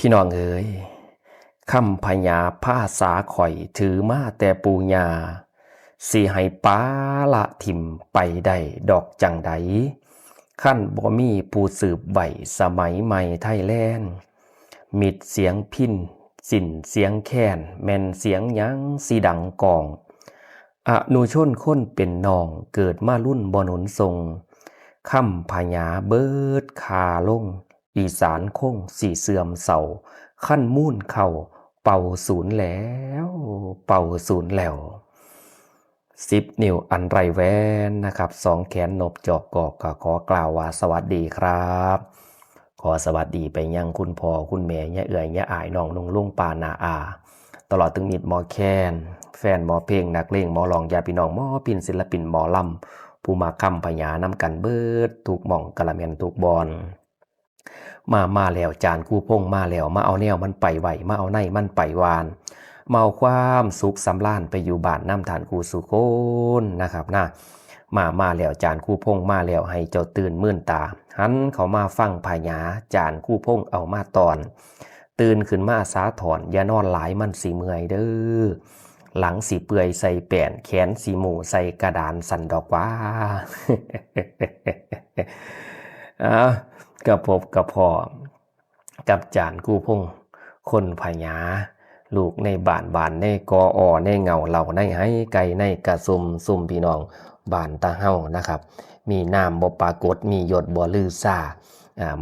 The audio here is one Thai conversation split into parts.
พี่น้องเอ๋ยคำพญาภาษาข่อยถือมาแต่ปูญาสิให้ป้าละถิ่มไปได้ดอกจังใดขั้นบ่มีผู้สืบใบสมัยใหม่ไทยแลนด์มิดเสียงพินสินเสียงแค้นแม่นเสียงยังสิดังกองอนุชนคนเป็นน้องเกิดมารุ่นบ่หนุนทรงคำพญาเบิดคาลงอีสานคงสีเสื่อมเศร้าขั้นมุ่นเข่าเป่าศูนย์แล้วเป่าศูนย์แล้ว10 นิ้วอันไรแวนนะครับ2 แขนนบจอกกอกขอกล่าวว่าสวัสดีครับขอสวัสดีไปยังคุณพ่อคุณแม่ย่าเอื่อยย่าอายน้องนุ่งลุงปานาอาตลอดถึงมิตรหมอแคนแฟนหมอเพลงนักเลงหมอลองยาพี่น้องหมอปินศิลปินหมอลำผู้มาคำพญานำกันเบิดถูกหม่องกะละแม่นถูกบอลมาแล้วจานคู่พงมาแล้วมาเอาแนวมันไปไหวมาเอาในมันไปวานมาเอาความสุขสำราญไปอยู่บ้านน้ำฐานคู่สุโคนนะครับนะมาแล้วจานคู่พงมาแล้วให้เจ้าตื่นมื่นตาหันเขามาฟังพญาจานคู่พงเอามาตอนตื่นขึ้นมาสาถอนอย่านอนหลายมันสีเมื่อยเด้อหลังสีเปื่อยใส่แป่นแขนสีหมูใส่กระดานสันดอกว่า กับพบกับพ่อกับจานกู้พงคนพญาลูกในบ้านในกออในเงาเหล่าในให้ไก่ในกระซุ่มพี่น้องบ้านตาเฮานะครับมีนามบ่ปรากฏมียศบ่ลือซ่า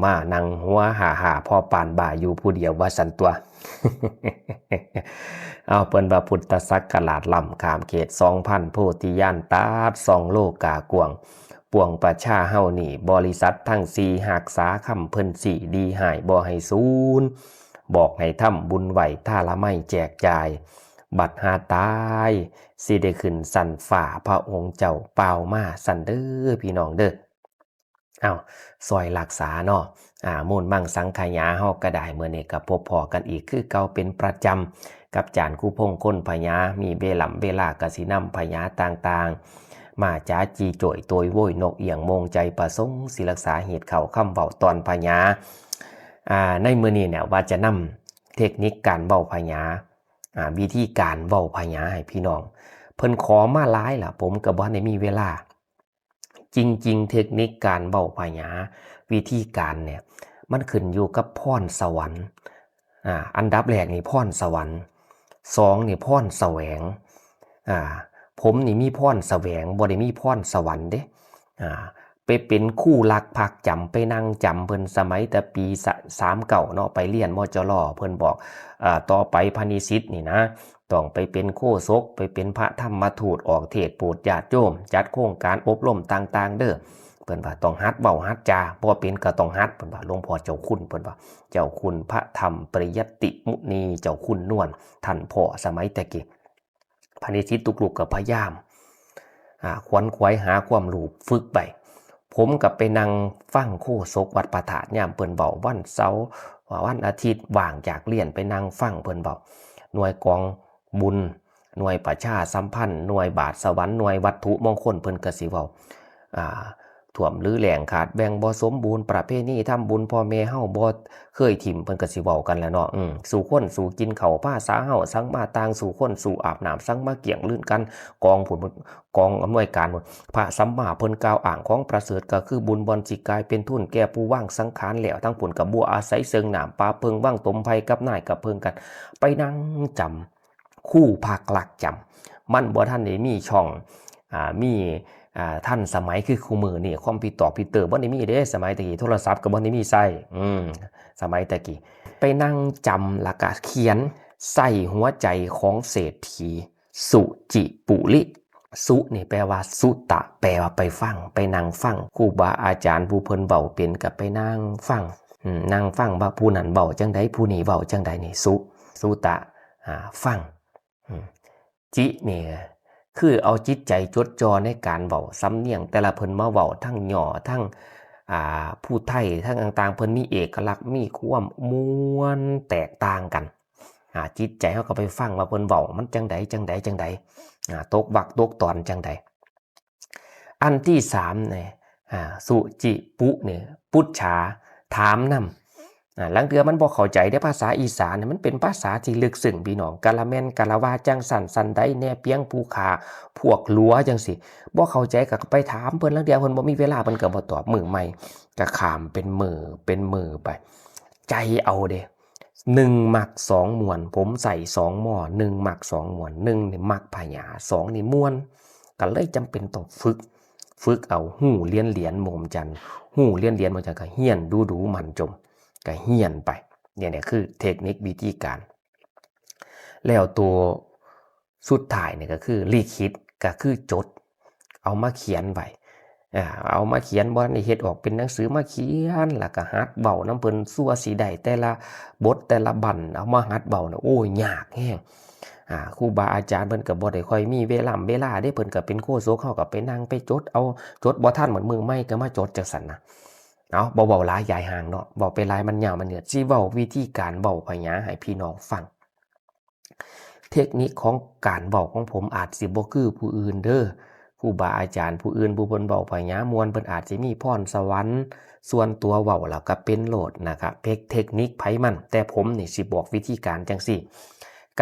มานั่งหัวหาพ่อปานบ่าอยู่ผู้เดียวว่าสันตัว เอาเปิ้นว่าพุทธศักราชล่ำขามเขต 2,000 โพธิญาณตาด2 โลกากวงปวงประชาเฮานี่บริษัททั้ง4หักษาคำเพิ่นสี่ดีหายบ่ให้สูญบอกให้ทำบุญไหวท่าละไม่แจกจ่ายบัดหาตายสิได้ขึ้นสันฝ่าพระองค์เจ้าเปล่ามาสันเด้อพี่น้องเด้อเอาซอยรักษาเนาะมูลมั่งสังขยาเฮาก็ได้เมื่อนี้ก็พบพอกันอีกคือเก่าเป็นประจำกับจานคู่พงคนพญามีเวลากสินำพญาต่างๆมาจ้าจีโจยตัวโวยนกเอียงมงใจประสงค์ศิรักษาเหตุเขาคำเบาตอนพญาในมือนี้เนี่ยว่าจะนำเทคนิคการเบาพญาวิธีการเบาพญาให้พี่น้องเพิ่นขอมาหลายล่ะผมก็บ่ได้มีเวลาจริงๆเทคนิคการเบาพญาวิธีการเนี่ยมันขึ้นอยู่กับพรสวรรค์อันดับแรกนี่พรสวรรค์2นี่พรแสวงผมนี่มีพรแสวงบ่ได้มีพรสวรรค์เด้ไปเป็นคู่รักพักจำไปนั่งจำเพิ่นสมัยแต่ปี39เนาะไปเรียนมจรเพิ่นบอกต่อไปพระนิสิตนี่นะต้องไปเป็นโฆษกไปเป็นพระธรรมทูตออกเทศน์โปรดญาติโยมจัดโครงการอบรมต่างๆเด้อเพิ่นว่าต้องฮัดเว้าฮัดจาบ่เป็นก็ต้องฮัดเพิ่นว่าหลวงพ่อเจ้าคุณเพิ่นว่าเจ้าคุณพระธรรมปริยัตติมุนีเจ้าคุณนวลท่านพ่อสมัยแต่กี้พระนิสิตทุกลูกก็พยายามขวนขวายหาความรู้ฝึกไปผมกับไปนั่งฟังโฆษกวัดประถาดยามเพิ่นเว้าวันเสาร์วันอาทิตย์ว่างจากเรียนไปนั่งฟังเพิ่นเว้าหน่วยกองบุญหน่วยประชาสัมพันธ์หน่วยบาทสวรรค์หน่วยวัตถุมงคลเพิ่นก็สิเว้าท่วมหรือแหล่งขาดแบ่งบ่สมบูรณ์ประเพณีทำบุญพ่อแม่เฮาบ่เคยถิ่มเพิ่นก็สิเว้ากันแล้วเนาะสู่คนสู่กินข้าวภาษาเฮาสังมาต่างสู่คนสู่อาบน้ำสังมาเกี่ยงลื่นกันกองผลกองอำนวยการพระสัมมาเพิ่นกล่าวอ้างของประเสริฐก็คือบุญบ่สิกลายเป็นทุนแก่ผู้ว่างสังขารแล้วทั้งผลกับบัวอาศัยเซิงน้ำปลาเพิงว่างตมไผกับนายกับเพิงกันไปนั่งจำคู่ภาคหลักจำมันบ่ทันได้มีช่องมีท่านสมัยคือคู่มือนี่คอมพิวเตอร์บ่ได้มีเด้สมัยตะกี้โทรศัพท์ก็บ่ได้มีใช้สมัยตะกี้ไปนั่งจำแล้วก็เขียนใส่หัวใจของเศรษฐีสุจิปุริสุนี่แปลว่าสุตะแปลว่าไปฟังไปนั่งฟังครูบาอาจารย์ผู้เพิ่นเว้าเป็นก็ไปนั่งฟังนั่งฟังว่าผู้นั้นเว้าจังไดผู้นี้เว้าจังไดนี่สุตะฟังจินี่คือเอาจิตใจจดจ่อในการเว้าสำเนียงแต่ละเพิ่นมาเว้าทั้งย่อทั้งผู้ไทยทั้งต่างๆเพิ่นมีเอกลักษณ์มีความม่วนแตกต่างกันจิตใจเฮาก็ไปฟังว่าเพิ่นเว้ามันจังใดตกวรรคตกตอนจังใดอันที่3เนี่ยสุจิปุเนี่ยปุจฉาถามน ลังเทื่อมันบ่เข้าใจเด้อภาษาอีสานมันเป็นภาษาที่ลึกซึ้งพี่น้องกะละแม่นกะละว่าจังสั่นสันใดแน่เปียงผู้ขาพวกหลัวจังซี่บ่เข้าใจก็ไปถามเพิ่นลางเทื่อเพิ่นบ่มีเวลาเพิ่นก็บ่ตอบมื้อใหม่ก็ข้ามเป็นมื้อไปใจเอาเด้1มัก2ม่วนผมใส่2หม้อ1มัก2ม่วน1นี่มักพญา2นี่ม่วนก็เลยจำเป็นต้องฝึกเอาฮู้เรียนเหรียญโมมจันทร์ฮู้เรียนเหรียญโมมจันทร์ก็เฮียนดูๆมันจมก็เฮียนไปเนี่ยคือเทคนิควิธีการแล้วตัวสุดท้ายเนี่ยก็คือลิขิตก็คือจดเอามาเขียนไว้เอามาเขียนบ่ได้เฮ็ดออกเป็นหนังสือมาเขียนแล้วก็หัดเว้านำเพิ่นสั่วสิได้แต่ละบทแต่ละบั้นเอามาหัดเว้าน่ะโอ้ยยากแฮงครูบาอาจารย์เพิ่นก็บ่ได้ค่อยมีเวลาเด้เพิ่นก็เป็นโฆษกเฮาก็ไปนั่งไปจดเอาจดบ่ทันเหมือนมือใหม่ก็มาจดจังซั่นนะเอาบ่เว้าหลายยายห่างเนาะเว้าไปหลายมันยาวมันเหนื่อยสิเว้าวิธีการเว้าพญาให้พี่น้องฟังเทคนิคของการเว้าของผมอาจสิบ่คือผู้อื่นเด้อครูบาอาจารย์ผู้อื่นผู้เพิ่นเว้าพญามวลเพิ่นอาจสิมีพรสวรรค์ส่วนตัวเว้าแล้วก็เป็นโลดนะครับเทคนิคไผมันแต่ผมนี่สิบอกวิธีการจังซี่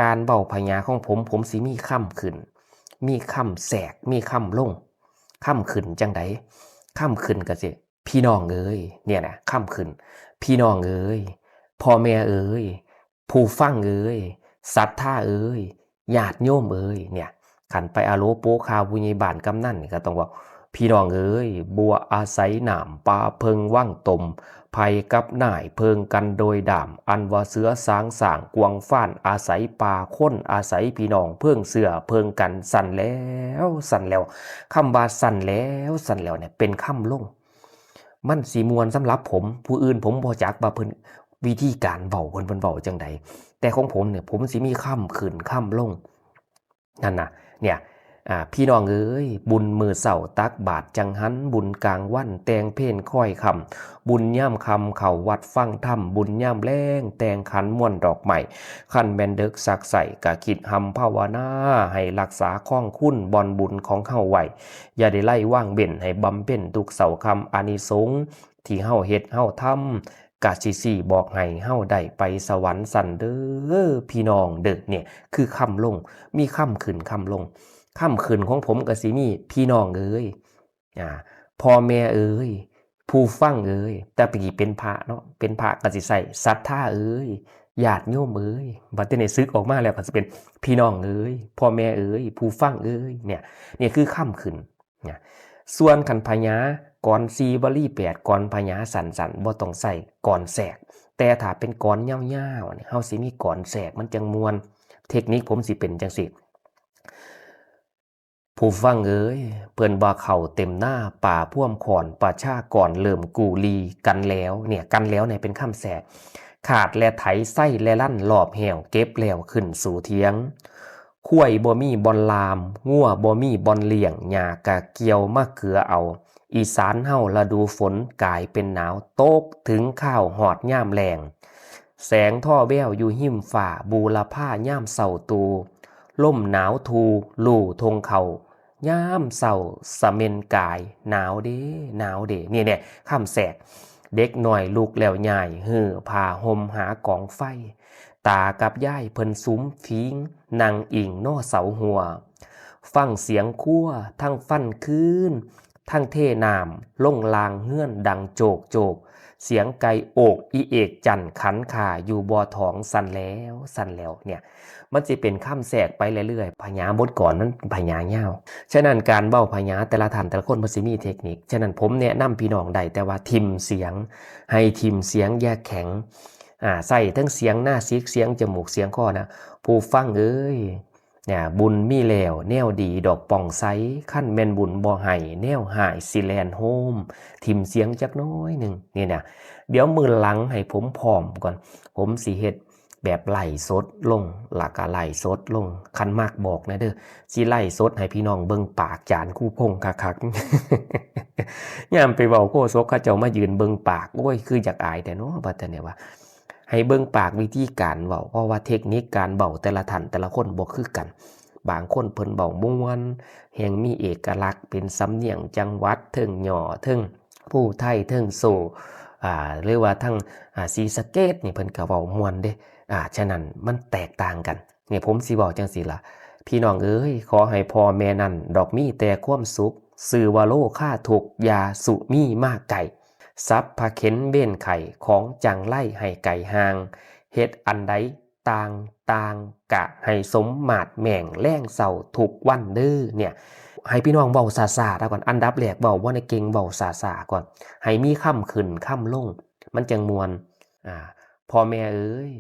การเว้าพญาของผมสิมีค่ำขึ้นมีค่ำแทรกมีค่ำลงค่ำขึ้นจังได๋ค่ำขึ้นก็สิพี่น้องเอ้ยเนี่ยนะค่ำขึ้นพี่น้องเอ้ยพ่อแม่เอ้ยผู้ฟังเอ้ยศรัทธาเอ้ยญาติโยมเอ้ยเนี่ยขันไปอาโลโปคาวผู้ใหญ่บ้านกำนันนี่ก็ต้องว่าพี่น้องเอ้ยบัวอาศัยหนามปลาเพิงว่างตมภัยกับหน่ายเพิงกันโดยด่ามอันว่าเสือสางสางกวงฟ้านอาศัยป่าค้นอาศัยพี่น้องเพิ่งเสือเพิงกันสั่นแล้วคำว่าสั่นแล้วเนี่ยเป็นคำลงมันสีมวนสำหรับผมผู้อื่นผมบ่จักว่าเพิ่นวิธีการเว้าเพิ่นเว้าจังใดแต่ของผมเนี่ยผมสิมีค่ำขึ้นค่ำลงนั่นน่ะเนี่ยพี่น้องเอ้ยบุญมื้อเช้าตักบาตรจังหันบุญกลางวันแต่งเพลค่อยค่ำบุญยามค่ำเข้าวัดฟังธรรมบุญยามแลงแต่งขันม่วนดอกไม้คันแม่นดึกซักใส่ก็คิดหำภาวนาให้รักษาข้องคุณบ่อนบุญของเฮาไว้อย่าได้ไล่ว่างเบ้นให้บำเพ็ญทุกเสาร์ค่ำอานิสงส์ที่เฮาเฮ็ดเฮาทำกะสิบอกให้เฮาได้ไปสวรรค์สั่นเด้อพี่น้องเด้อเนี่ยคือค่ำลงมีค่ำขึ้นค่ำลงค่ำขึ้นของผมก็สิมีพี่น้องเอ้ยพ่อแม่เอ้ยผู้ฟังเอ้ยแต่ปกี้เป็นพระเนาะเป็นพระก็สิใส่ศรัทธาเอ้ยญาติโยมเอ้ยบัดนี้ซึกออกมาแล้วก็สิเป็นพี่น้องเอ้ยพ่อแม่เอ้ยผู้ฟังเอ้ยเนี่ยคือค่ำขึ้นเนี่ยส่วนคันพญาก่อน4วลี8ก่อนพญาสันๆบ่ต้องใส่ก่อนแทรกแต่ถ้าเป็นก่อนยาวๆเนี่ยเฮาสิมีก่อนแทรกมันจังม่วนเทคนิคผมสิเป็นจังซี่ผู้ฟังเอ้ยเพิ่นว่าเข้าเต็มหน้าป่าพ่วมขอนประชากรเริ่มกูลีกันแล้วเนี่ยกันแล้วเนี่ยเป็นคำแทรกขาดและไถไส้และลั่นรอบแหวเก็บแล้วขึ้นสู่เถียงข้วยบ่มีบ่อนลามงัวบ่มีบ่อนเลี้ยงหญ้ากะเกี่ยวมะเขือเอาอีสานเฮาฤดูฝนกลายเป็นหนาวตกถึงข้าวหอดย่ามแลงแสงท่อแววอยู่หิมฝ่าบูรพาย่ามเศร้าตูล่มหนาวทูลู่ทงเขาย่ามเศร้าสะเม็นกายหนาวเด้เนี่ยคำแสกเด็กหน่อยลูกแล้วใหญ่หือพาห่มหากองไฟตากับย่ายเพิ่นซุ้มฟิงนางอิงนอเสาหัวฟังเสียงคั่วทั้งฟันคืนทั้งเทน้ำล่งลางเฮื่อนดังโจกเสียงไก่โอกอีเอกจันขันขาอยู่บ่อท้องสั่นแล้วเนี่ยมันจะเป็นข้ามแทรกไปเรื่อยๆพญาบทก่อนนั้นพญาเง่าฉะนั้นการเบ้าพญาแต่ละท่านแต่ละคนมันสิมีเทคนิคฉะนั้นผมแนะนำพี่น้องได้แต่ว่าทิมเสียงให้ทิมเสียงแยกแข็งใส่ทั้งเสียงหน้าซิกเสียงจมูกเสียงคอนะผู้ฟังเอ้ยเนี่ยบุญมีแล้วแนวดีดอกป่องไซขั้นแม่นบุญบ่ให้แนวหายสิแลนโฮมทิมเสียงจักน้อยหนึ่งนี่นะเดี๋ยวมือหลังให้ผมพร้อมก่อนผมสิเฮ็ดแบบไล่สดลงหลักไล่สดลงคันมากบอกนะเด้อสิไล่สดให้พี่น้องเบิ่งปากจานคู่พงคักๆยามไปเว้าโคศกเขาเจ้ามายืนเบิ่งปากโอ้ยคืออยากอายแต่เนาะบัดเนี่ยว่าให้เบิ่งปากวิธีการเว้าเพราะว่าเทคนิคการเว้าแต่ละท่านแต่ละคนบ่คือกันบางคนเพิ่นเว้าม่วนแห่งมีเอกลักษณ์เป็นสำเนียงจังหวัดเทิงหย่อเทิงผู้ไทยเทิงโซ หรือว่าทั้งศรีสะเกษนี่เพิ่นก็เว้าม่วนเด้ฉะนั้นมันแตกต่างกันนี่ผมสิเว้าจังซี่ล่ะพี่น้องเอ้ยขอให้พ่อแม่นั้นดอกมีแต่ความสุขชื่อว่าโลค่าทุกข์อย่าสุมีมากไกลสัพพะเข็นเว้นไข่ของจังไล่ให้ไก่ห่างเฮ็ดอันใดต่างกะให้สมมาตรแม่งแรงเศร้าทุกวันเด้อเนี่ยให้พี่น้องเว้าซ่าๆก่อนอันดับแรกเว้าบ่ได้เก่งเว้าซ่าๆก่อนให้มีค่ำขึ้นค่ำลงมันจังม่วนพ่อแม่เอ้ย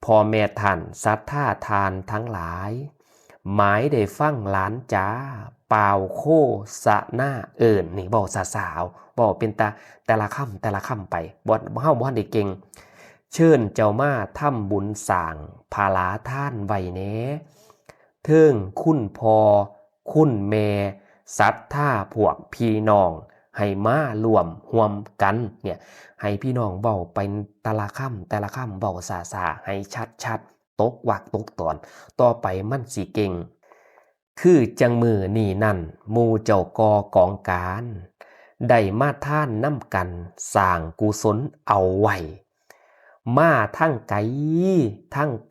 พ่อแม่ท่านศรัทธาทานทั้งหลายหมายได้ฟังหลานจ๋าเปล่าโคสะหน้าเอิ้นนี่เว้าซ่าๆเว้าเป็นแต่ละคำไปบ่เฮาบ่ได้เก่งเชิญเจ้ามาทำบุญสร้างภาลาทานไว้แหน่เทิงคุณพ่อคุณแม่ศรัทธาพวกพี่น้องให้มารวมร่วมกันเนี่ยให้พี่น้องเว้าเป็นแต่ละคำเว้าซ่าๆให้ชัดๆตกวรรคตกตอนต่อไปมันสิเก่งคือจังมือนี่นั่นหมู่เจ้ากอกองการได้มาท่านนำกันสร้างกุศลเอาไว้มาทั้งไ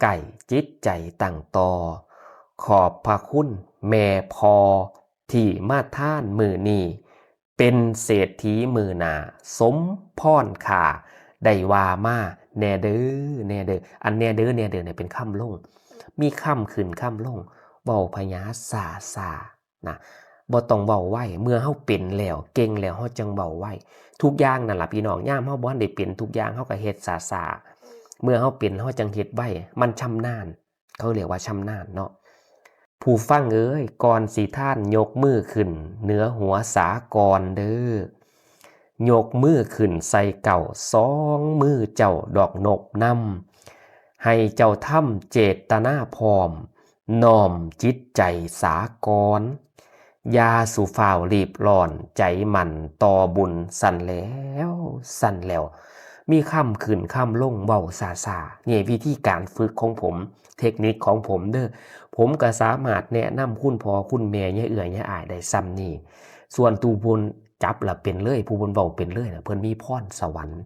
ก่จิตใจตั้งต่อขอบพระคุณแม่พอที่มาท่านมือนี้เป็นเศรษฐีมือหนาสมพรค่าได้ว่ามาแน่เด้ออันแน่เด้อเนี่ยเป็นค่ำลงมีค่ำขึ้นค่ำลงเว้าพญาซานะบ่ต้องเว้าไว้เมื่อเฮาเป็นแล้วเก่งแล้วเฮาจังเว้าไว้ทุกอย่างนั่นล่ะพี่น้องยามเฮาบ่ทันได้เป็นทุกอย่างเฮาก็เฮ็ดซาเมื่อเฮาเป็นเฮาจังเฮ็ดไว้มันชำนาญเขาเรียกว่าชำนาญเนาะผู้ฟังเอ้ยก่อนสิท่านยกมือขึ้นเหนือหัวสากรเด้อยกมือขึ้นใส่เก่า2มือเจ้าดอกนบนำให้เจ้าทำเจตนาพร้อมน้อมจิตใจสากรยาสุฝ่าวรีบร้อนใจมันต่อบุญสั่นแล้วมีค่ำขึ้นค่ำลงเว้าซานี่วิธีการฝึกของผมเทคนิคของผมเด้อผมก็สามารถแนะนำคุณพ่อคุณแม่ย่าเอื้อยย่าอ้ายได้ซ้ำนี่ส่วนตูบุญจับละเป็นเลยผู้บุญเว้าเป็นเลยนะเพิ่นมีพรสวรรค์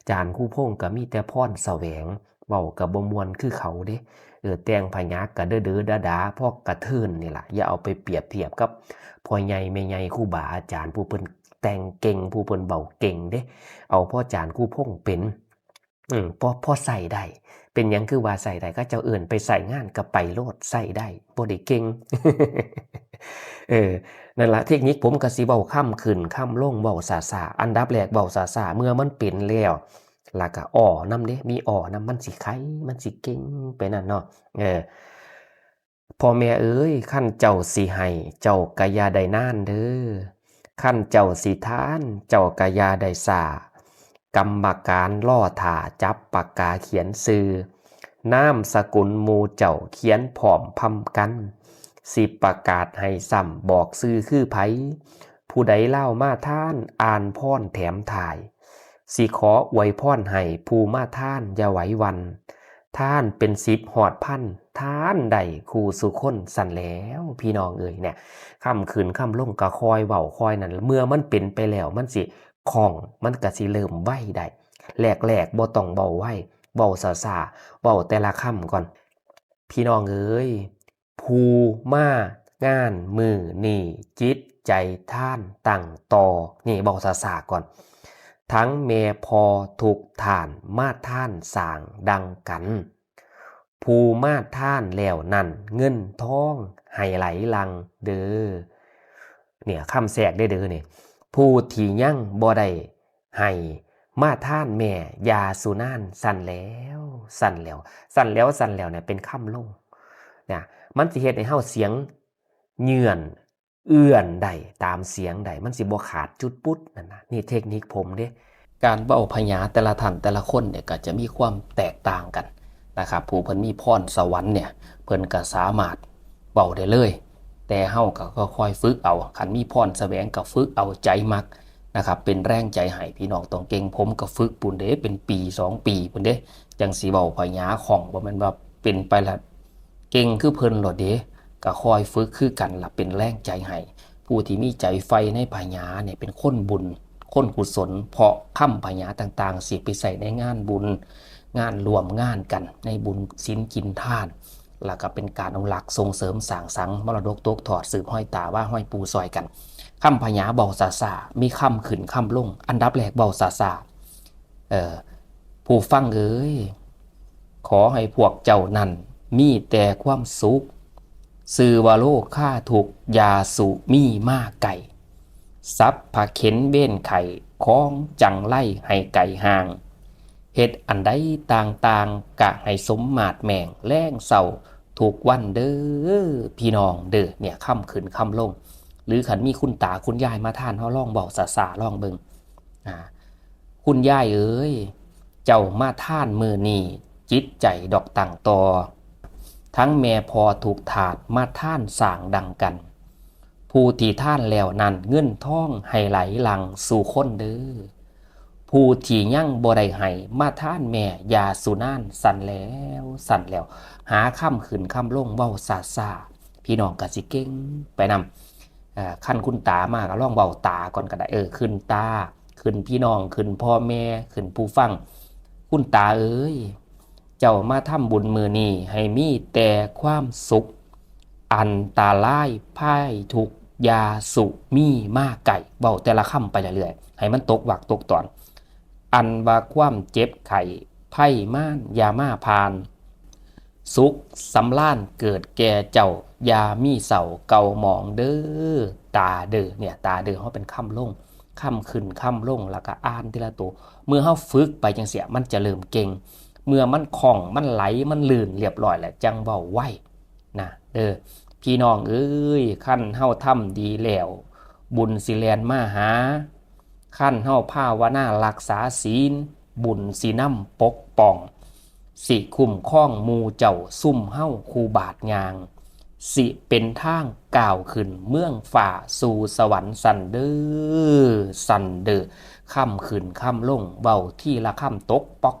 จานคู่พงก็มีแต่พรแสวงเว้าก็บ่ม่วนคือเขาเด้แต่งพยักก็เด้อๆดาๆพอกระเทินนี่ล่ะอย่าเอาไปเปรียบเทียบกับพ่อใหญ่แม่ใหญ่ครูบาอาจารย์ผู้เพิ่นแต่งเก่งผู้เพิ่นเว้าเก่งเด้เอาพ่อจานคู่พงเป็นพอใส่ได้เป็นหยังคือว่าใส่ได้ก็เจ้าเอิ้นไปใส่งานก็ไปโลดใส่ได้บ่ได้เก่ง นั่นล่ะเทคนิคผมก็สิเว้าค่ำขึ้นค่ำลงเว้าซ่าๆอันดับแรกเว้าซ่าๆเมื่อมันเป็นแล้วแล้วก็อ้อนำเด้มีอ้อนำมันสิไคมันสิเก่งไปนั่นเนาะพ่อแม่เอ้ยคันเจ้าสิให้เจ้าก็อย่าได้นานเด้อคันเจ้าสิทานเจ้าก็อย่าได้ซ่ากรรมการล่อท่าจับปากกาเขียนชื่อนามสกุลหมู่เจ้าเขียนพร้อมพำกันสิประกาศให้ซ้ำบอกชื่อคือไผผู้ใดเล่ามาท่านอ่านพรแถมถ่ายสิขออวยพรให้ผู้มาท่านอย่าไหววันท่านเป็น10ฮอดพันท่านใดคู่สุคนสั่นแล้วพี่น้องเอ่ยเนี่ยค่ำขึ้นค่ำลงก็คอยเว้าคอยนั่นเมื่อมันเป็นไปแล้วมันสิคล่องมันก็สิเริ่มไวได้แรกๆบ่ต้องเว้าไวเว้าซ่าๆเว้าแต่ละคำก่อนพี่น้องเอ้ยผู้มางานมือนี่จิตใจท่านตั้งต่อนี่เว้าซ่าๆก่อนทั้งแม่พอทุกท่านมาท่านสร้างดังกันผู้มาท่านแล้วนั่นเงินทองให้ไหลลังเด้อเนี่ยคำแทรกได้เด้อเนี่ยผู้ที่ยังบ่ได้ให้มาท่านแม่ยาสุนานสั่นแล้วเนี่ยเป็นคำลงเนี่ยมันสิเฮ็ดให้เฮาเสียงเยื่อนเอื้อนได้ตามเสียงได้มันสิบ่ขาดจุดปุ๊ดนั่นน่ะนี่เทคนิคผมเด้การเว้าพญาแต่ละท่านแต่ละคนเนี่ยก็จะมีความแตกต่างกันนะครับผู้เพิ่นมีพรสวรรค์เนี่ยเพิ่นก็สามารถเว้าได้เลยแต่เฮาก็ค่อยฝึกเอาคันมีพรแสวงก็ฝึกเอาใจมักนะครับเป็นแรงใจให้พี่น้องต้องเก่งผมก็ฝึกปุ่นเด้เป็นปี2ปีปุ่นเด้จังสิเว้าพญาของบ่แม่นว่าเป็นไปแล้วเก่งคือเพิ่นโลดเด้ก็คอยฝึกคือกันล่ะเป็นแรงใจให้ผู้ที่มีใจใฝ่ในพญาเนี่ยเป็นคนบุญ คนกุศลเพราะค่ำพญาต่างๆสิไปใส่ในงานบุญงานรวมงานกันในบุญศีลกินทานแล้วก็เป็นการอนุรักษ์ส่งเสริมสร้างสรรค์มรดกตกทอดสืบห้อยตาว่าห้อยปูซอยกันค่ำพญาเบาซาซามีค่ำขึ้นค่ำลงอันดับแรกเบาซาซาผู้ฟังเอ้ยขอให้พวกเจ้านั้นมีแต่ความสุขสื่อว่าโลกค่าถูกยาสุมีมาไก่ซับผาเข็นเบ้นไข่ของจังไล่ให้ไก่ห่างเฮ็ดอันใดต่างๆกะให้สมมาตรแม่งแรงเศร้าถูกวันเด้อพี่น้องเด้อเนี่ยค่ำขึ้นค่ำลงหรือขันมีคุณตาคุณยายมาท่านเขาล่องบอกสาล่องเบิงคุณยายเอ้ยเจ้ามาท่านมือนี่จิตใจดอกต่างตอทั้งแม่พอถูกถาดมาท่านสร้างดังกันผู้ที่ท่านแล้วนั้นเงินทองให้ไหลหลังสู่คนเด้อผู้ที่ยั่งบ่ได้ให้มาท่านแม่ยาสุนานสั่นแล้วหาค่ำขึ้นค่ำลงเว้าซาพี่น้องกะสิเก่งไปนำขั้นคุณตามากก็ลองเว้าตาก่อนก็ได้ขึ้นตาขึ้นพี่น้องขึ้นพ่อแม่ขึ้นผู้ฟังคุณตาเอ้ยเจ้ามาทำบุญมือนี้ให้มีแต่ความสุขอันตาลายพ่ายทุกยาสุมีมาไก่เบาแต่ละคำไปเรื่อยๆให้มันตกวักตกตอนอันว่าความเจ็บไข่ไพ่ม่านยามาพานสุขสำล้านเกิดแก่เจ้ายามีเสาเก่าหมองเด้อตาเด้อเนี่ยตาเด้อเขาเป็นคำลงคำขึ้นคำลงแล้วก็อ่านทีละตัวเมื่อเขาฝึกไปจังเสียมันจะเริ่มเก่งเมื่อมันคล่องมันไหลมันลื่นเรียบร้อยแล้วจังเบาไหวนะเด้อพี่น้องเอ้ยขั้นเฮาทำดีแล้วบุญสิแลนมาหาขั้นเฮาภาวนารักษาศีลบุญสินำปกป้องสิคุ้มครองหมู่เจ้าซุ่มเฮาคูบาทยางสิเป็นทางก้าวขึ้นเมืองฝ่าสู่สวรรค์สันเด้อค่ำขึ้นค่ำลงเบาที่ละค่ำตกปอ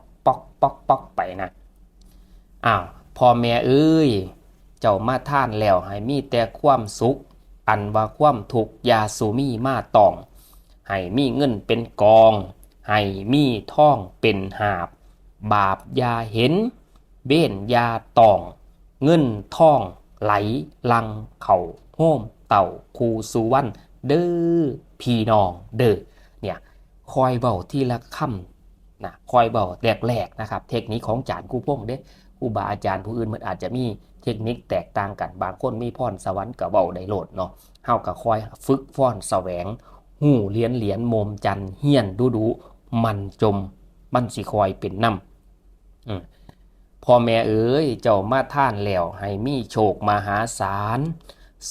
กไปนะพ่อแม่เอ้ยเจ้ามาท่านแล้วให้มีแต่ความสุขอันว่าความทุกข์ยาสูมีมาตองให้มีเงินเป็นกองให้มีทองเป็นหาบบาปยาเห็นเบ้นยาตองเงินทองไหลลังเข่าโฮมเต่าคูสุวรรณเด้อพี่น้องเด้อเนี่ยคอยเบาทีละคำนะคอยเบาแรกๆนะครับเทคนิคของจารย์ครูพงษ์เด้ครูบาอาจารย์ผู้อื่นมันอาจจะมีเทคนิคแตกต่างกันบางคนมีพรสวรรค์กับเบาได้โหลดเนาะเฮากับคอยฝึกฟ้อนแสวงหูเหรียญโมมจันเฮียนดูมันจมมันสิคอยเป็นน้ำพ่อแม่เอ๋ยเจ้ามาท่านแล้วให้มีโชคมหาศาล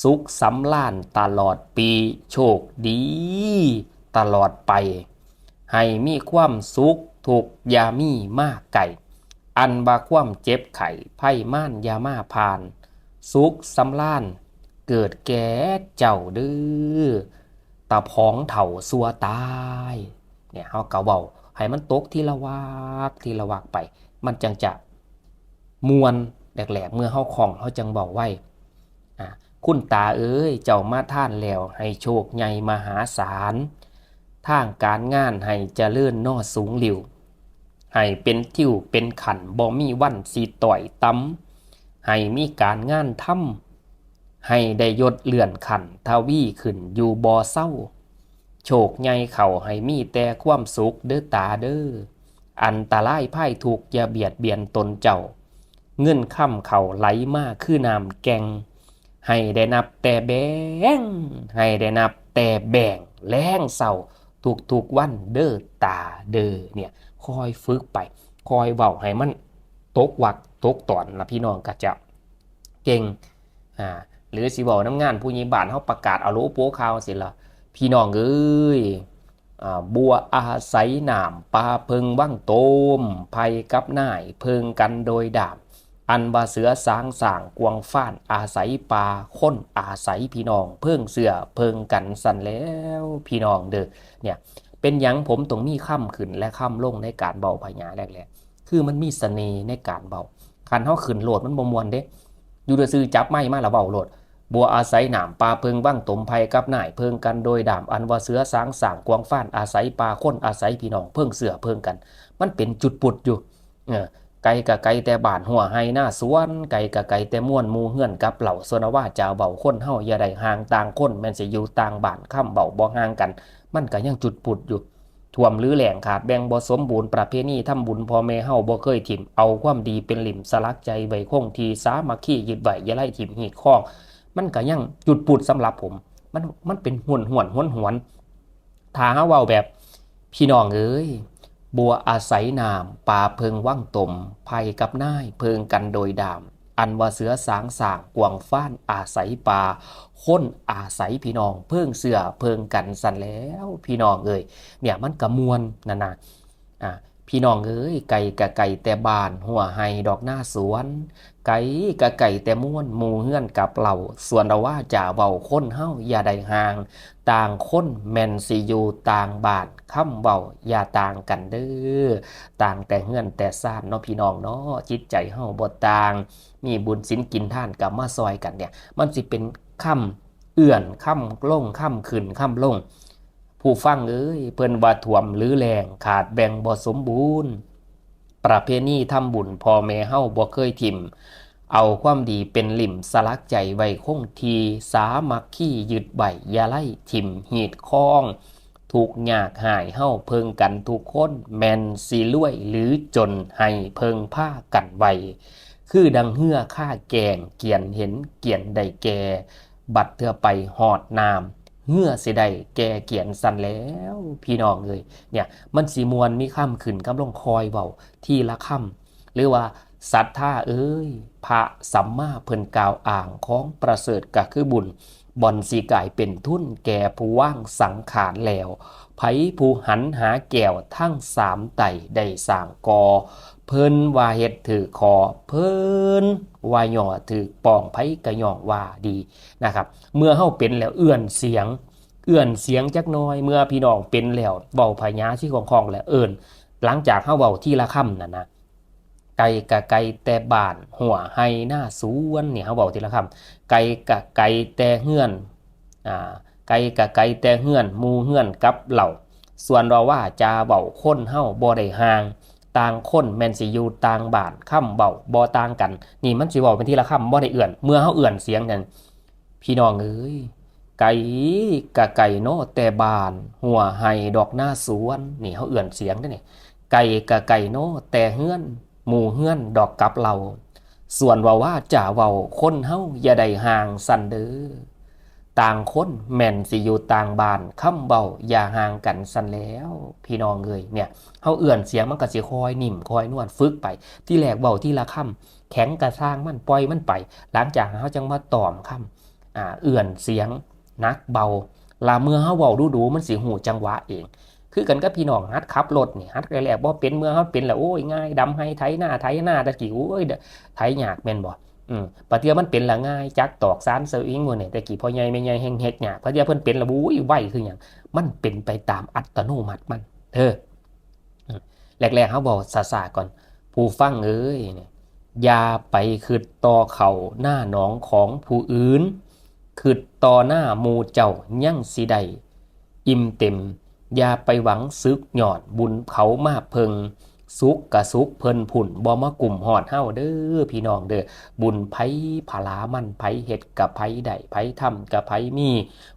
สุขสำล้านตลอดปีโชคดีตลอดไปให้มีความสุขถูกยามีมากไก่อันบาความเจ็บไข่ไพ่ม่านยามาพานสุขสำล้านเกิดแก่เจ้าดื้อตาพองเถ่าสัวตายเนี่ยเฮาเกาเบาให้มันตกทีละวักไปมันจังจะมวนแหลกๆเมื่อเฮาคล่องเฮาจังเบาไว้คุณตาเอ้ยเจ้ามาท่านแล้วให้โชคใหญ่มหาศาลทางการงานให้เจริญน่อสูงหลิวให้เป็นทิวเป็นขันบ่มีวันสีต่อยตำให้มีการงานทำให้ได้ยศเลื่อนขันทวีขึ้นอยู่บ่เศร้าโชคใหญ่เขาให้มีแต่ความสุขเด้อตาเด้ออันตรายพ่ายถูกอย่าเบียดเบียนตนเจ้าเงินค่ำเขาไหลมาคือน้ำแกงให้ได้นับแต่แบ่งแล้งเศร้าทุกวันเด้อตาเด้อเนี่ยคอยฝึกไปคอยเว้าให้มันตกวักตกตอนละพี่น้องก็จะเก่งหรือสิบอกน้ำงานผู้ใหญ่บ้านเขาประกาศเอาโลโป้ข่าวสิละพี่น้องเอ้ยบัวอาศัยน้ำปลาเพิงว่างโตมภัยกับนายเพิงกันโดยดาบอันบาเสือสางสางกวงฟ้านอาศัยปลาค้นอาศัยพี่น้องเพิ่งเสือเพิงกันสั่นแล้วพี่น้องเด้อเนี่ยเป็นหยังผมต้องมีค่ำขึ้นและค่ำลงในการเบาพญาแรกๆคือมันมีเสน่ห์ในการเบาคันเฮาขึ้นโหลดมันบ่ม่วนเด้อยู่ซื่อจับไม้มาแล้วเบาโหลด บัวอาศัยหนามปลาเพิงบ้างตมไผ่กับนายเพิงกันโดยดามอันว่าเสือสางสางกวางฟ้านอาศัยปลาคนอาศัยพี่น้องเพิงเสือเพิงกันมันเป็นจุดปุดอยู่ไก่กะไก่แต่บ้านหัวไห้หน้าสวนไก่กะไก่แต่ม่วนมูเฮือนกับเหล่าสนว่าจ่าเบาคนเฮาอย่าได้ห่างต่างคนแม่นสิอยู่ต่างบ้านค่ำเบาบ่ห่างกันมันก็ยังจุดปุดอยู่ท่วมหรือแหล่งขาดแบ่งบ่สมบูรณ์ประเพณีทำบุญพ่อแม่เฮาบ่เคยถิ่มเอาความดีเป็นหลิ่มสลักใจไว้คงที่สามัคคียึดไว้อย่าไล่ถิ่มหีดข้องมันก็ยังจุดปุดสำหรับผมมันเป็นหวนถ้าเฮาเว้าแบบพี่น้องเอ้ยบัวอาศัยนามปลาเพิงว่างตมไผ่กับนายเพิงกันโดยดามอันว่าเสือสางสางกวางฟ้านอาศัยปลาคนอาศัยพี่น้องเพิงเสือเพิงกันสันแล้วพี่น้องเอ้ยเนี่ยมันกระมวลนะพี่น้องเอ้ยไก่กะไก่แต่บานหัวไห้ดอกหน้าสวนไก่กะไก่แต่ม่วนหมู่เฮือนกับเหล่าส่วนเราว่าจ่าเบาคนเฮาอย่าได้ห่างต่างคนแม่นสิอยู่ต่างบาทค่ำเบาอย่าต่างกันเด้อต่างแต่เฮือนแต่ซ่านเนาะพี่น้องเนาะจิตใจเฮาบ่ต่างมีบุญศีลกินท่านกับมาซอยกันเนี่ยมันสิเป็นค่ำเอื่อนค่ำลงค่ำขึ้นค่ำลงผู้ฟังเอ้ยเพิ่นว่าท่วมหรือแรงขาดแบ่งบ่สมบูรณ์ประเพณีทำบุญพ่อแม่เฮาบ่เคยถิ่มเอาความดีเป็นหลิ่มสลักใจไว้คงทีสามัคคียึดไว้อย่าไล่ถิ่มหีดข้องทุกยากหายเฮาเพิงกันทุกคนแม่นสิรวยหรือจนให้เพิงผ้ากันไว้คือดังเหือค่าแกงเกียนเห็นเกียนได้แก่บัดเถื่อไปหอดน้ำเหือสิได้แก่เกียนสั่นแล้วพี่น้องเลยเนี่ยมันสีมวลมีค่ำขึ้นกำลังคอยเบาทีละค่ำหรือว่าศรัทธาเอ้ยพระสัมมาเพิ่นกล่าวอ่างของประเสริฐก็คือบุญบ่อนสีกายเป็นทุนแก่ผู้ว่างสังขารแล้วไผผู้หันหาแก้วทั้งสามไต่ได้สร้างกอเพิ่นว่าเฮ็ดถือคอเพิ่นว่าย่อถือปองไผกะย่องว่าดีนะครับเมื่อเฮาเป็นแล้วเอื้อนเสียงจักน้อยเมื่อพี่น้องเป็นแล้วเว้าพญาสิของแล้วหลังจากเฮาเว้าทีละคำนั่นนะไก่กะไก่แต่บ้านหัวไห้หน้าสวนเนี่ยเฮาเว้าทีละคำไก่กะไก่แต่เฮือนไก่กะไก่แต่เฮือนหมู่เฮือนกับเหล่าส่วนเราว่าจาเว้าคนเฮาบ่ได้ห่างต่างคนแม่นสิอยู่ต่างบ้านค่ำเว้าบ่ต่างกันนี่มันสิเว้าเป็นทีละคำบ่ได้เอื้อนเมื่อเฮาเอื้อนเสียงกันพี่น้องเอ้ยไก่กะไก่เนาะแต่บ้านหัวไห้ดอกหน้าสวนนี่เฮาเอื้อนเสียงเด้อนี่ไก่กะไก่เนาะแต่เฮือนหมู่เฮือนดอกกับเราส่วนว่าจ่าเว้าคนเฮาอย่าได้ห่างสั่นเด้อต่างคนแม่นสิอยู่ต่างบ้านค่ำเบาอย่าห่างกันสั่นแล้วพี่น้องเอ้ยเนี่ยเฮาเอื้อนเสียงมันก็สิคอยนิ่มคอยนวดฝึกไปที่แรกเว้าที่ละค่ำแข็งกระสร้างมันปล่อยมันไปหลังจากเฮาจังมาตอมค่ำเอื้อนเสียงนักเบาลาเมื่อเฮาเว้าดูมันสิหูจังหวะเองคือกันกับพี่น้องฮัดขับรถนี่ฮัดแรกๆบ่เป็นเมื่อเฮาเป็นแล้วโอ้ยง่ายดำให้ไถหน้าตะกี้โอ้ยไถยากแม่นบ่ปะเทื่อมันเป็นละง่ายจักตอกซานเซอร์อิงบ่เนี่ยตะกี้พ่อใหญ่แม่ใหญ่แฮงเฮ็ดยากปะเทื่อเพิ่นเป็นละอุ้ยไวคือหยังมันเป็นไปตามอัตโนมัติมันแรกๆเฮาเว้าซ่าๆก่อนผู้ฟังเอ้ยเนี่ยอย่าไปคิดต่อเขาหน้าหนองของผู้อื่นคิดต่อหน้าหมู่เจ้ายังสิได้อิ่มเต็มอย่าไปหวังซึกหยอดบุญเขามาเพิงสุกกะสุกเพิ่นผุ่นบ่มากลุ่มหอดเฮาเด้อพี่น้องเด้อบุญไผผลามันไผเฮ็ดกับไผได้ไผทำกับไผมี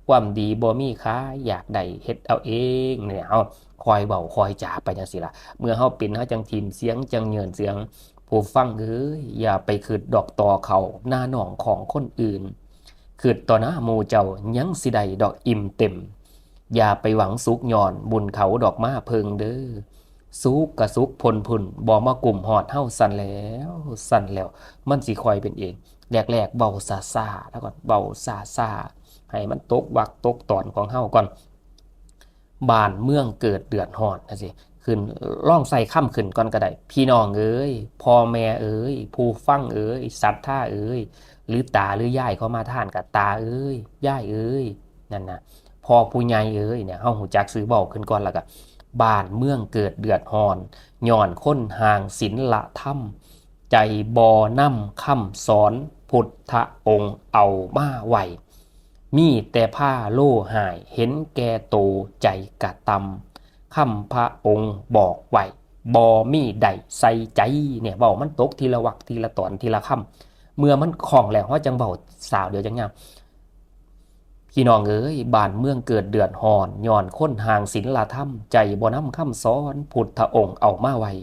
ความดีบ่มีค่าอยากได้เฮ็ดเอาเองเนี่ยเฮาคอยเว้าคอยจ่าไปจังซี่ล่ะเมื่อเฮาเป็นเฮาจังทิมเสียงจังเยินเสียงผู้ฟังเอ้ยอย่าไปคิดดอกต่อเขาหน้าหนองของคนอื่นคิดต่อหน้าหมู่เจ้ายังสิได้ดอกอิ่มเต็มอย่าไปหวังสุกย้อนบุญเขาดอกมาเพิงเด้อสุกกะสุกพลพุ่นบ่มากลุ่มหอดเฮาสั่นแล้วมันสิคอยเป็นเองแรกๆเบาซ่าๆแล้วก่อนเบาซ่าๆให้มันตกวักตกตอนของเฮาก่อนบ้านเมืองเกิดเดือดร้อนนะสิขึ้นล่องใส่ค่ำขึ้นก่อนก็ได้พี่น้องเอ้ยพ่อแม่เอ้ยผู้ฟังเอ้ยศรัทธาเอ้ยหรือตาหรือย่ายเขามาท่านกับตาเอ้ยย่ายเอ้ยนั่นนะพอผู้ใหญ่เอ้ยเนี่ยเฮาหูจักซื้อเว้าขึ้นก่อนแล้วก็บ้านเมืองเกิดเดือดร้อนย้อนคนห่างศีลธรรม ใจบ่นำคำสอนพุทธองค์เอามาไว้มีแต่ผ้าโลหายเห็นแก่โตใจกะตำคำพระองค์บอกไว้บ่มีใดใส่ใจเนี่ยเว้ามันตกทีละวรรคทีละตอนทีละคำเมื่อมันคล่องแล้วเฮาจังเว้าสาวเดียวจังยามพี่น้องเอ้ยบ้านเมืองเกิดเดือดร้อนย้อนคนห่างศีลธรรมใจบ่นำคำสอนพุทธองค์เอามาไว้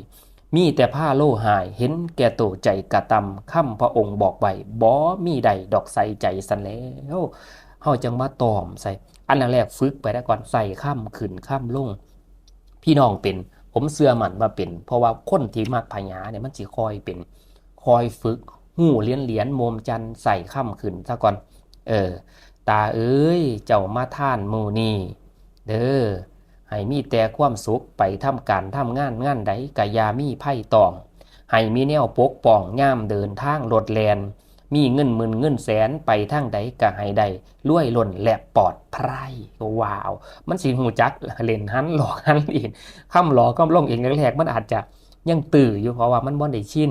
มีแต่ผ้าโลหายเห็นแก่โตใจกะตำคำพระองค์บอกไว้บ่มีใดดอกใส่ใจสันแล้วเฮาจังมาตอมใส่อันแรกฝึกไปได้ก่อนใส่ค่ำขึ้นค่ำลงพี่น้องเป็นผมเชื่อมั่นว่าเป็นเพราะว่าคนที่มักพญาเนี่ยมันสิคอยเป็นคอยฝึกหู้เหรียญโมมจันทร์ใส่ค่ำขึ้นซะก่อนตาเอ้ยเจ้ามาท่านหมู่นี้เด้อให้มีแต่ความสุขไปทำการทำงานใดกะยามีไพ่ตองให้มีแนวปกป้องย่ามเดินทางรถแลนมีเงินหมื่นเงินแสนไปทางใดกะให้ได้รวยล้นและปลอดภัยว้าวมันสิหูจักเล่นหันหลอกหันอีกคำหลอกก็ลงเองแรกๆมันอาจจะยังตื่นอยู่เพราะว่ามันบ่ได้ชิน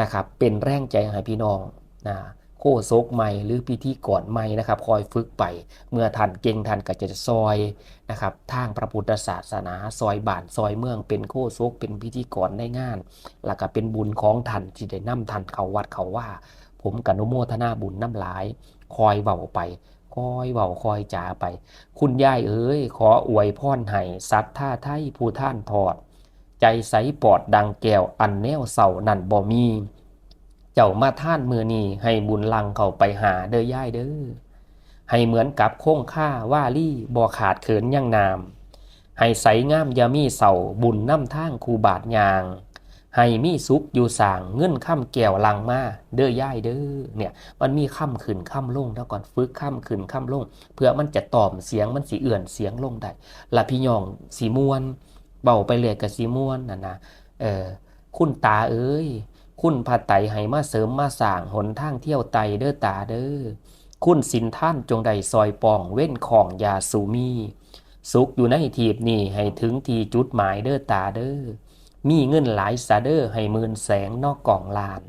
นะครับเป็นแรงใจให้พี่น้องนะโคศกใหม่หรือพิธีกรใหม่นะครับคอยฝึกไปเมื่อท่านเก่งท่านก็จะซอยนะครับทางพระพุทธศาสนาซอยบ้านซอยเมืองเป็นโคศกเป็นพิธีกรในงานแล้วก็เป็นบุญของท่านที่ได้นำท่านเข้าวัดเข้าว่าผมกนุโมทนาบุญน้ำหลายคอยเว้าไปคอยเว้าคอยจ๋าไปคุณยายเอ๋ยขออวยพรให้ศรัทธาไทยผู้ท่านทอดใจใสปอดดังแก้วอันแนวเสานั่นบ่มีเจ้ามาท่านมือนี้ให้บุญลังเข้าไปหาเด้อย่ายเด้อให้เหมือนกับโค้งค่าว่าลี่บ่ขาดเขินยั่งนามให้ใสงามยามีเสาบุญน้ำทางคูบาทยางให้มีสุขอยู่สางเงินค่ำแก้วลังมาเด้อย่ายเด้อเนี่ยมันมีค่ำขึ้นค่ำลงแล้วก่อนฝึกค่ำขึ้นค่ำลงเพื่อมันจะตอมเสียงมันสีเอื่อนเสียงลงได้ละพี่น้องสีมวนเบาไปเลยกับสีมวนนะคุณตาเอ้ยคุณพระไตรให้มาเสริมมาสร้างหนทางเที่ยวไตเด้อตาเด้อคุณสินท่านจงได้ซอยปองเว้นของยาสูมีสุขอยู่ในทีบนี่ให้ถึงทีจุดหมายเด้อตาเด้อมีเงินหลายสะเด้อให้หมื่นแสงนอกกล่องลาน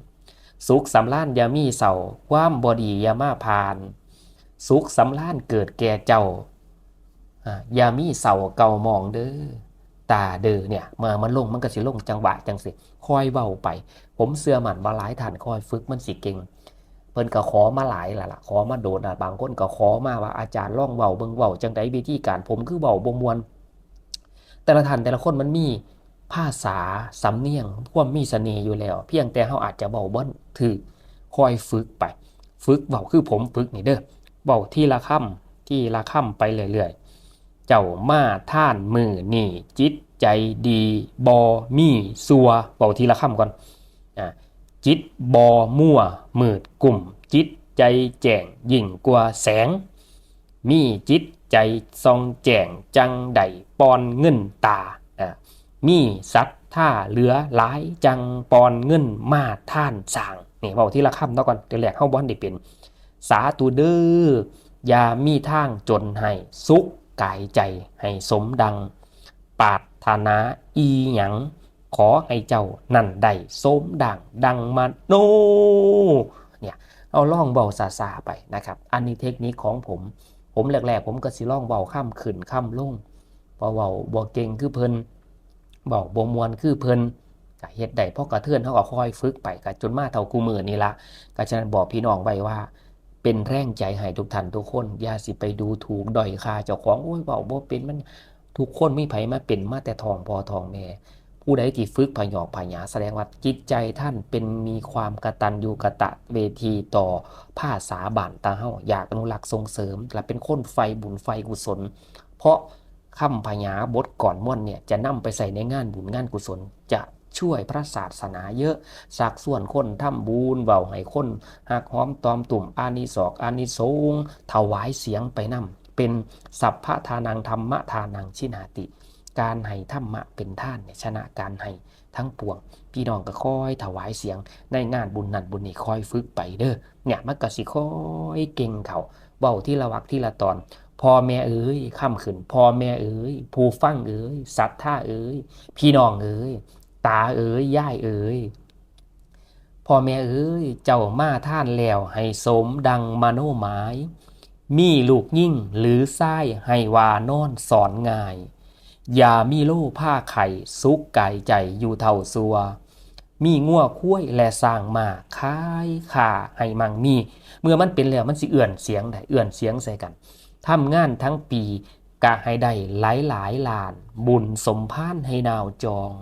สุขสำล้านยามีเสาความบอดียามาพานสุขสำล้านเกิดแก่เจ้ายามีเสาเก่ามองเด้อตาเด้อเนี่ยเมื่อมันลงมันก็สิลงจังหวะจังสิคอยเว้าไปผมเชื่อมั่นว่าหลายท่านคอยฝึกมันสิเก่งเพิ่นก็ขอมาหลายล่ะขอมาโดดบางคนก็ขอมาว่าอาจารย์ลองเว้าเบิ่งเว้าจังได๋วิธีการผมคือเว้าบ่ม่วนแต่ละท่านแต่ละคนมันมีภาษาสำเนียงความมีเสน่ห์อยู่แล้วเพียงแต่เฮาอาจจะเว้าบ่ถูกคอยฝึกไปฝึกเว้าคือผมฝึกนี่เด้อเว้าทีละคำทีละคำไปเรื่อยๆเจ้ามาท่านมือนี่จิตใจดีบ่มีซัวเว้าทีละคำก่อนจิตบ่มั่วมืดกุ่มจิตใจแจ้งยิ่งกว่าแสงมีจิตใจส่องแจ้งจังใดปอนเงินตามีศรัทธาเหลือหลายจังปอนเงินมาท่านสร้างนี่เว้าทีละคำเนาะก่อนเดี๋ยวแรกเฮาบ่ได้เป็นสาธุเด้ออย่ามีทางจนให้สุขกายใจให้สมดังปรารถนาอีหยังขอให้เจ้านั่นได้สมดังมโนเนี่ยเอาล่องเบาซาๆไปนะครับอันนี้เทคนิคของผมแรกๆผมก็สิล่องเบาค่ำขึ้นค่ำลงพอเบาบ่เก่งคือเพิ่นเบาบ่มวนคือเพิ่นก็เฮ็ดได้พอกระเทือนเฮาก็ค่อยฝึกไปก็จนมาเท่ากูมื้อนี่ละก็ฉะนั้นบอกพี่น้องไว้ว่าเป็นแรงใจให้ทุกท่านทุกคนอย่าสิไปดูถูกด้อยค่าเจ้าของโอ้ยเว้าบ่เป็นมันทุกคนมีไผมาเป็นมาแต่ท้องพ่อท้องแม่ผู้ใดที่ฝึกพยอกพยาแสดงว่าจิตใจท่านเป็นมีความกตัญญูกตเวทีต่อภาษาบ้านตาเฮาอยากอนุรักษ์ส่งเสริมและเป็นคนไฟบุญไฟกุศลเพราะคำพยาบทก่อนม่วนเนี่ยจะนำไปใส่ในงานบุญงานกุศลจะช่วยพระศาสนาเยอะสักส่วนคนทำบุญเว้าให้คนหักหอมตอมตุ่มอานิสงส์อานิสงส์ถวายเสียงไปนำเป็นสัพพทานังธรรมทานังชินาติการให้ธรรมะเป็นท่านเนี่ยชนะการให้ทั้งปวงพี่น้องก็ค่อยถวายเสียงในงานบุญนั้นบุญนี้ค่อยฝึกไปเด้อเนี่ยมันก็สิค่อยเก่งเขาเว้าที่ละวรรคที่ละตอนพ่อแม่เอ๋ยค่ำขึ้นพ่อแม่เอ๋ยผู้ฟังเอ๋ยศรัทธาเอ๋ยพี่น้องเอ๋ยตาเอ๋ยย่ายเอ๋ย พ่อแม่เอ้ยเจ้ามาท่านแล้วให้สมดังมโนหมายมีลูกยิ่งหรือไส้ให้วานอนสอนง่ายอย่ามีโล่ผ้าไข่สุกไก่ใจอยู่เท่าซัวมีงัวคุ้ยและสร้างมาคายข่าให้มั่งมีเมื่อมันเป็นแล้วมันสิเอื่อนเสียงได้เอื่อนเสียงใส่กันทำงานทั้งปีกะให้ได้หลายล้านบุญสมพานให้นาวจอง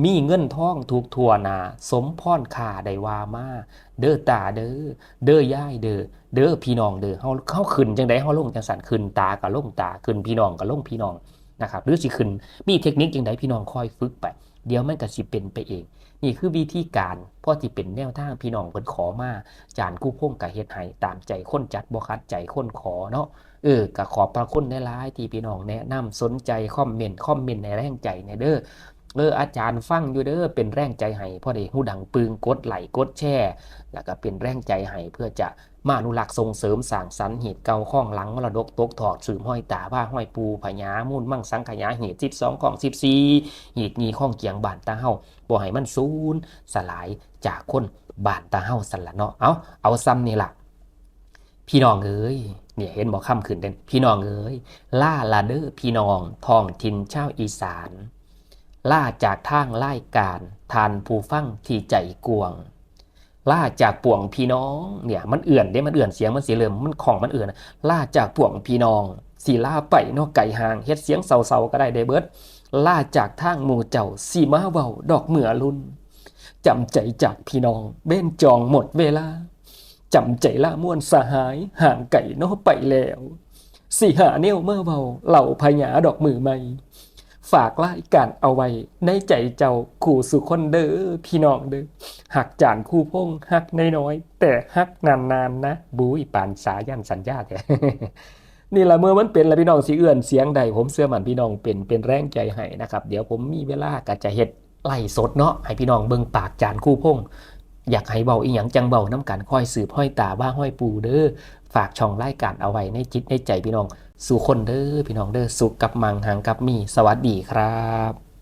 มีเงินทองถูกทั่วหน้าสมพรค่าได้ว่ามาเด้อตาเด้อย่ายเด้อพี่น้องเด้อเฮาขึ้นจังได๋เฮาลงจังซั่นขึ้นตาก็ลงตาขึ้นพี่น้องก็ลงพี่น้องนะครับหรือสิขึ้นมีเทคนิคจังไดพี่น้องคอยฝึกไปเดี๋ยวมันก็สิเป็นไปเองนี่คือวิธีการพอที่เป็นแนวทางพี่น้องเพิ่นขอมาจานกู้พงก็เฮ็ดให้ตามใจคนจัดบ่คัดใจคนขอเนาะก็ขอบพระคุณหลายๆที่พี่น้องแนะนำสนใจคอมเมนต์ในแรงใจในเด้ออาจารย์ฟังอยู่เด้อเป็นแรงใจให้พอได้ฮู้ดังปึงกดไลค์กดแชร์แล้วก็เป็นแรงใจให้เพื่อจะมาอนุรักษ์ส่งเสริมสร้างสรรค์เหตุเก่าข้องหลังมรดกตกทอดสืบห้อยตาว่าห้อยปูพญามูลมั่งสังขยาเหตุ12ของ14เหตุนี้ข้องเกียงบ้านตาเฮาบ่ให้มันสูญสลายจากคนบ้านตาเฮาสั่นล่ะเนาะเอาซ้ำนี่ล่ะพี่น้องเอ้ยเนี่ยเห็นบ่ค่ำขึ้นเด่นพี่น้องเอ้ยล่าละเด้อพี่น้องท้องถิ่นชาวอีสานล่าจากทางรายการทานผู้ฟังที่ใจกวงล่าจากป่วงพี่น้องเนี่ยมันเอื่อนเด้มันเอื่อนเสียงมันเสียเริ่มมันของมันเอื่อนล่าจากป่วงพี่น้องสิล่าไปนอกไก่ห่างเฮ็ดเสียงเศร้าๆก็ได้เด้เบิดล่าจากทางหมู่เจ้าสิมาเว้าดอกเมื่อรุ่นจำใจจากพี่น้องเบ้นจองหมดเวลาจำใจละม่วนสหายห่างไก่นอกไปแล้วสิหาแนวเมื่อเว้าเหล่าพญาดอกมือใหม่ฝากรายการเอาไว้ในใจเจ้าคู่สุคนเด้อพี่น้องเด้อหักจานคู่พงหักน้อยๆแต่หักนานๆนะบุ้ยปานสายันสัญญาแท้ นี่ละเมื่อมันเป็นแล้วพี่น้องสิเอื้อนเสียงใดผมเชื่อมั่นพี่น้องเป็นแรงใจให้นะครับเดี๋ยวผมมีเวลาก็จะเฮ็ดไล่สดเนาะให้พี่น้องเบิ่งปากจานคู่พงอยากให้เบาอีหยังจังเบาน้ำกันค่อยสืบห้อยตาบ้าห้อยปูเด้อฝากช่องรายการเอาไว้ในจิตในใจพี่น้องสู่คนเด้อพี่น้องเด้อสุขกับมังหังกับมีสวัสดีครับ